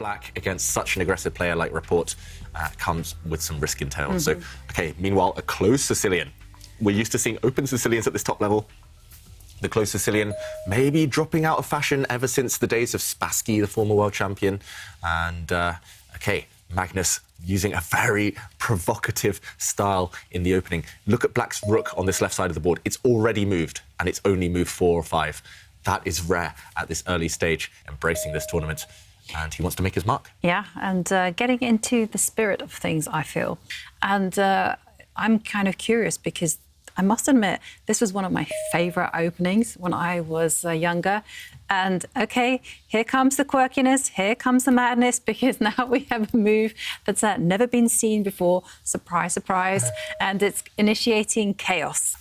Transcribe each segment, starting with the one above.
black against such an aggressive player like Rapport comes with some risk entailed. So, okay, meanwhile, a closed Sicilian. We're used to seeing open Sicilians at this top level. The closed Sicilian maybe dropping out of fashion ever since the days of Spassky, the former world champion. And, okay, Magnus using a very provocative style in the opening. Look at black's rook on this left side of the board. It's already moved, and it's only moved 4 or 5. That is rare at this early stage, embracing this tournament. And he wants to make his mark. Yeah, and getting into the spirit of things, I feel. And I'm kind of curious because I must admit, this was one of my favourite openings when I was younger. And, OK, here comes the quirkiness, here comes the madness, because now we have a move that's never been seen before. Surprise, surprise. And it's initiating chaos.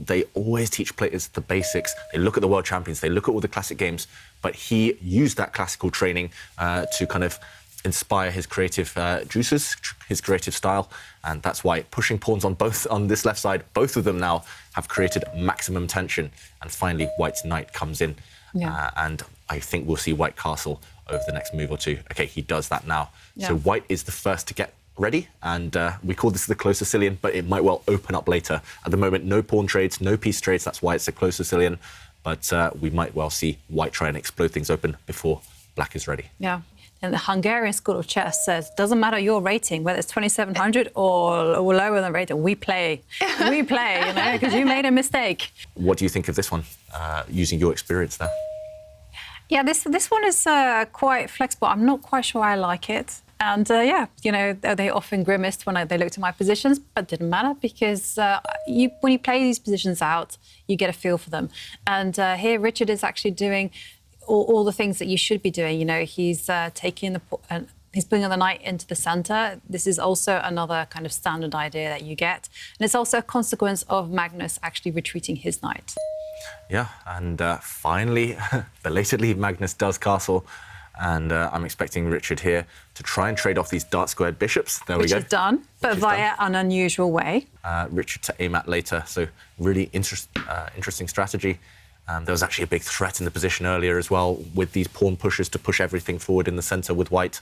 They always teach players the basics. They look at the world champions, they look at all the classic games, but he used that classical training to kind of inspire his creative juices, his creative style, and that's why pushing pawns on this left side, both of them now have created maximum tension, and finally White's knight comes in, and I think we'll see White castle over the next move or two. Okay, he does that now. So White is the first to get ready, and we call this the close Sicilian, but it might well open up later. At the moment, no pawn trades, no piece trades, that's why it's a close Sicilian, but we might well see White try and explode things open before black is ready. Yeah. And the Hungarian School of Chess says, doesn't matter your rating, whether it's 2,700 or lower than rating, we play. We play, you know, because you made a mistake. What do you think of this one, using your experience there? Yeah, this one is quite flexible. I'm not quite sure I like it. And, yeah, you know, they often grimaced when they looked at my positions, but it didn't matter because when you play these positions out, you get a feel for them. And here, Richard is actually doing all the things that you should be doing. You know, he's taking he's bringing the knight into the centre. This is also another kind of standard idea that you get. And it's also a consequence of Magnus actually retreating his knight. Yeah, and finally, belatedly, Magnus does castle. And I'm expecting Richard here to try and trade off these dart-squared bishops. There we go. Which is done, but via an unusual way. Richard to aim at later, so really interesting strategy. There was actually a big threat in the position earlier as well, with these pawn pushers to push everything forward in the centre with White.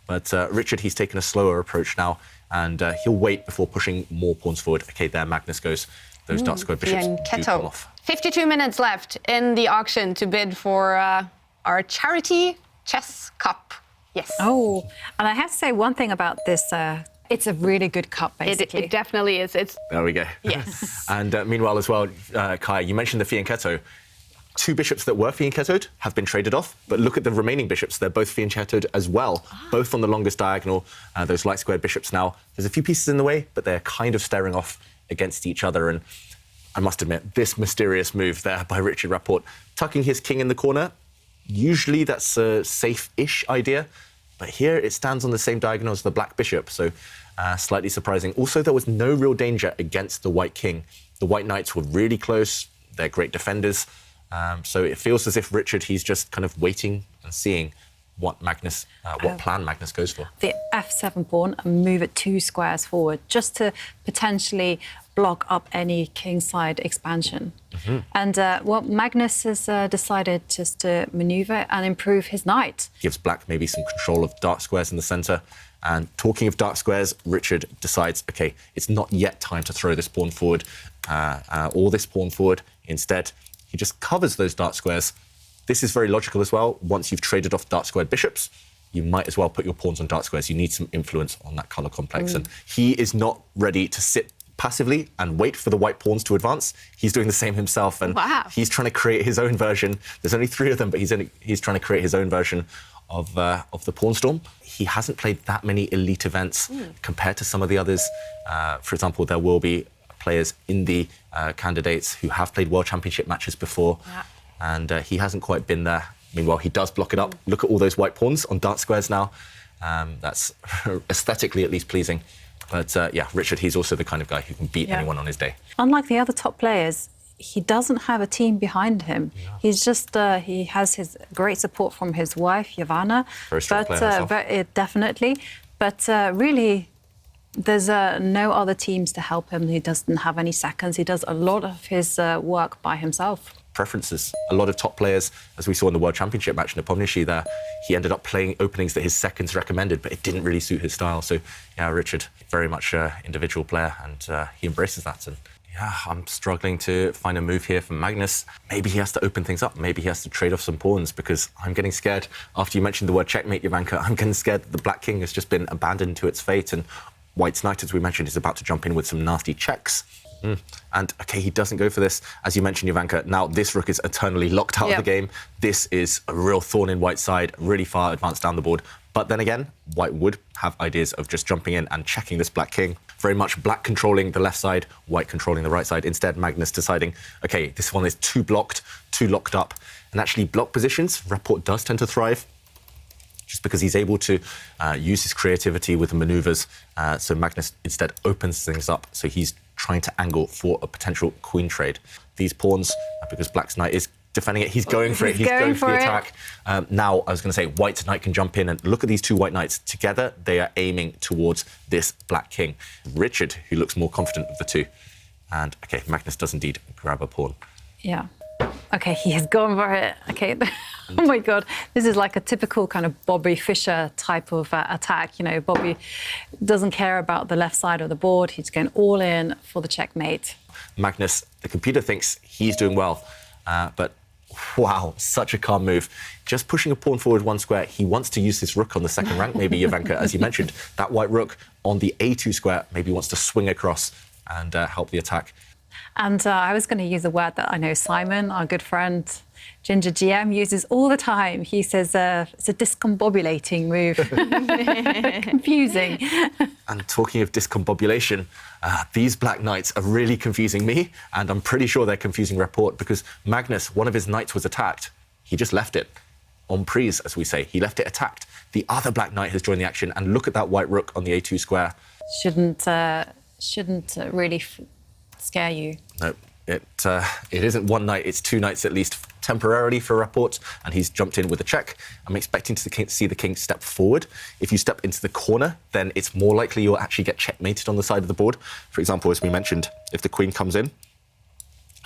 But Richard, he's taken a slower approach now, and he'll wait before pushing more pawns forward. OK, there Magnus goes. Those dart-squared bishops do come off. 52 minutes left in the auction to bid for our charity chess cup. Yes. Oh, and I have to say one thing about this. It's a really good cup, basically. It definitely is. There we go. Yes. And meanwhile as well, Kai, you mentioned the fianchetto. 2 bishops that were fianchettoed have been traded off, but look at the remaining bishops. They're both fianchettoed as well, both on the longest diagonal. Those light squared bishops now. There's a few pieces in the way, but they're kind of staring off against each other. And I must admit, this mysterious move there by Richard Rapport, tucking his king in the corner, usually that's a safe-ish idea, but here it stands on the same diagonal as the black bishop, so slightly surprising. Also, there was no real danger against the white king. The white knights were really close. They're great defenders. So it feels as if Richard, he's just kind of waiting and seeing what plan Magnus goes for. The f7 pawn and move it 2 squares forward, just to potentially block up any kingside expansion. And Magnus has decided just to manoeuvre and improve his knight. Gives black maybe some control of dark squares in the centre. And talking of dark squares, Richard decides, OK, it's not yet time to throw this pawn forward or this pawn forward. Instead, he just covers those dark squares. This is very logical as well. Once you've traded off dark squared bishops, you might as well put your pawns on dark squares. You need some influence on that colour complex. And he is not ready to sit passively and wait for the white pawns to advance. He's doing the same himself, and he's trying to create his own version. There's only 3 of them, but he's trying to create his own version of the pawn storm. He hasn't played that many elite events compared to some of the others. For example, there will be players in the candidates who have played World Championship matches before, and he hasn't quite been there. Meanwhile, he does block it up. Look at all those white pawns on dark squares now. That's aesthetically at least pleasing. But yeah, Richard, he's also the kind of guy who can beat anyone on his day. Unlike the other top players, he doesn't have a team behind him. He's just, he has his great support from his wife, Yavana. Very strong player herself. Definitely. But really, there's no other teams to help him. He doesn't have any seconds. He does a lot of his work by himself. preferences. A lot of top players, as we saw in the World Championship match in Nepomniachtchi there, he ended up playing openings that his seconds recommended, but it didn't really suit his style. So, yeah, Richard, very much an individual player, and he embraces that. And yeah, I'm struggling to find a move here from Magnus. Maybe he has to open things up. Maybe he has to trade off some pawns, because I'm getting scared. After you mentioned the word checkmate, Jovanka, I'm getting scared that the Black King has just been abandoned to its fate, and White's Knight, as we mentioned, is about to jump in with some nasty checks. And, OK, he doesn't go for this. As you mentioned, Jovanka, now this rook is eternally locked out of the game. This is a real thorn in White's side, really far advanced down the board. But then again, White would have ideas of just jumping in and checking this Black King. Very much Black controlling the left side, White controlling the right side. Instead, Magnus deciding, OK, this one is too blocked, too locked up. And actually, block positions, Rapport does tend to thrive, just because he's able to use his creativity with the maneuvers. So Magnus instead opens things up. So he's trying to angle for a potential queen trade. These pawns, because Black's knight is defending it, he's going for it. He's going for the attack. Now, I was going to say, White's knight can jump in, and look at these two white knights. Together, they are aiming towards this Black King. Richard, who looks more confident of the two. And, OK, Magnus does indeed grab a pawn. Yeah. OK, he has gone for it. OK. Oh, my God. This is like a typical kind of Bobby Fischer type of attack. You know, Bobby doesn't care about the left side of the board. He's going all in for the checkmate. Magnus, the computer thinks he's doing well, but wow, such a calm move. Just pushing a pawn forward one square. He wants to use his rook on the second rank, maybe, Jovanka, as you mentioned. That white rook on the A2 square maybe wants to swing across and help the attack. And I was going to use a word that I know Simon, our good friend, Ginger GM, uses all the time. He says it's a discombobulating move. Confusing. And talking of discombobulation, these Black Knights are really confusing me, and I'm pretty sure they're confusing Rapport, because Magnus, one of his knights was attacked. He just left it en prise, as we say. He left it attacked. The other Black Knight has joined the action, and look at that white rook on the A2 square. Shouldn't really scare you. No, it isn't one knight, it's two knights at least temporarily for Rapport, and he's jumped in with a check. I'm expecting to see the king step forward. If you step into the corner, then it's more likely you'll actually get checkmated on the side of the board. For example, as we mentioned, if the queen comes in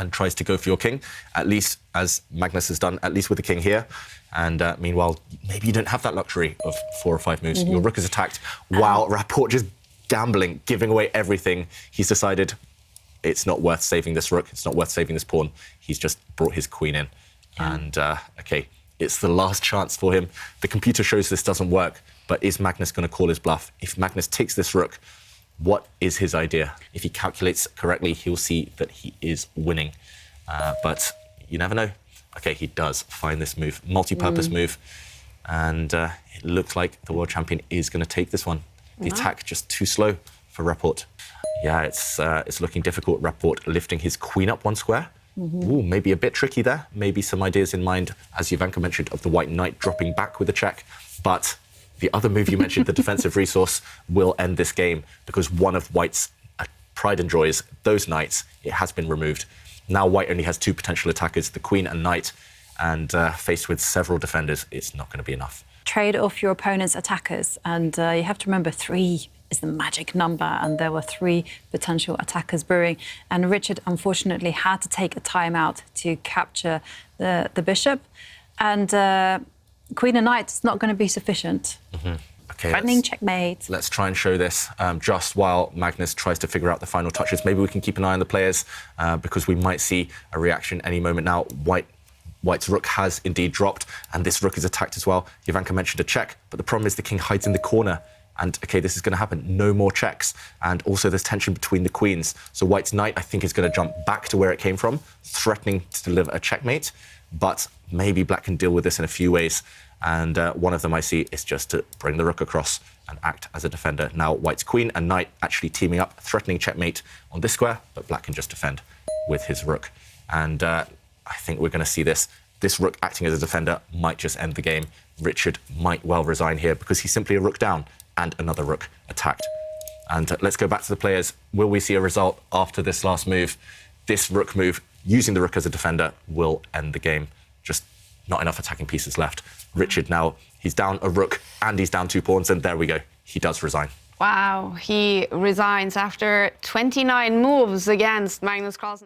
and tries to go for your king, at least, as Magnus has done, at least with the king here, and meanwhile, maybe you don't have that luxury of 4 or 5 moves. Your rook is attacked. Wow, Rapport just gambling, giving away everything. He's decided it's not worth saving this rook. It's not worth saving this pawn. He's just brought his queen in. Yeah. And, OK, it's the last chance for him. The computer shows this doesn't work, but is Magnus going to call his bluff? If Magnus takes this rook, what is his idea? If he calculates correctly, he'll see that he is winning. But you never know. OK, he does find this move, multi-purpose move. And it looks like the world champion is going to take this one. The attack just too slow for Rapport. Yeah, it's looking difficult. Rapport lifting his queen up one square. Ooh, maybe a bit tricky there. Maybe some ideas in mind, as Jovanka mentioned, of the white knight dropping back with a check. But the other move you mentioned, the defensive resource, will end this game, because one of White's pride and joys, those knights, it has been removed. Now White only has 2 potential attackers, the queen and knight, and faced with several defenders, it's not going to be enough. Trade off your opponent's attackers, and you have to remember 3 is the magic number, and there were 3 potential attackers brewing. And Richard, unfortunately, had to take a timeout to capture the bishop. And queen and knight is not going to be sufficient. Okay, threatening checkmate. Let's try and show this just while Magnus tries to figure out the final touches. Maybe we can keep an eye on the players, because we might see a reaction any moment now. White's rook has indeed dropped, and this rook is attacked as well. Jovanka mentioned a check, but the problem is the king hides in the corner. And, OK, this is going to happen. No more checks. And also there's tension between the queens. So White's knight, I think, is going to jump back to where it came from, threatening to deliver a checkmate. But maybe Black can deal with this in a few ways. And one of them I see is just to bring the rook across and act as a defender. Now White's queen and knight actually teaming up, threatening checkmate on this square, but Black can just defend with his rook. And I think we're going to see this. This rook acting as a defender might just end the game. Richard might well resign here, because he's simply a rook down and another rook attacked. And let's go back to the players. Will we see a result after this last move? This rook move, using the rook as a defender, will end the game. Just not enough attacking pieces left. Richard now, he's down a rook and he's down 2 pawns, and there we go. He does resign. Wow, he resigns after 29 moves against Magnus Carlsen.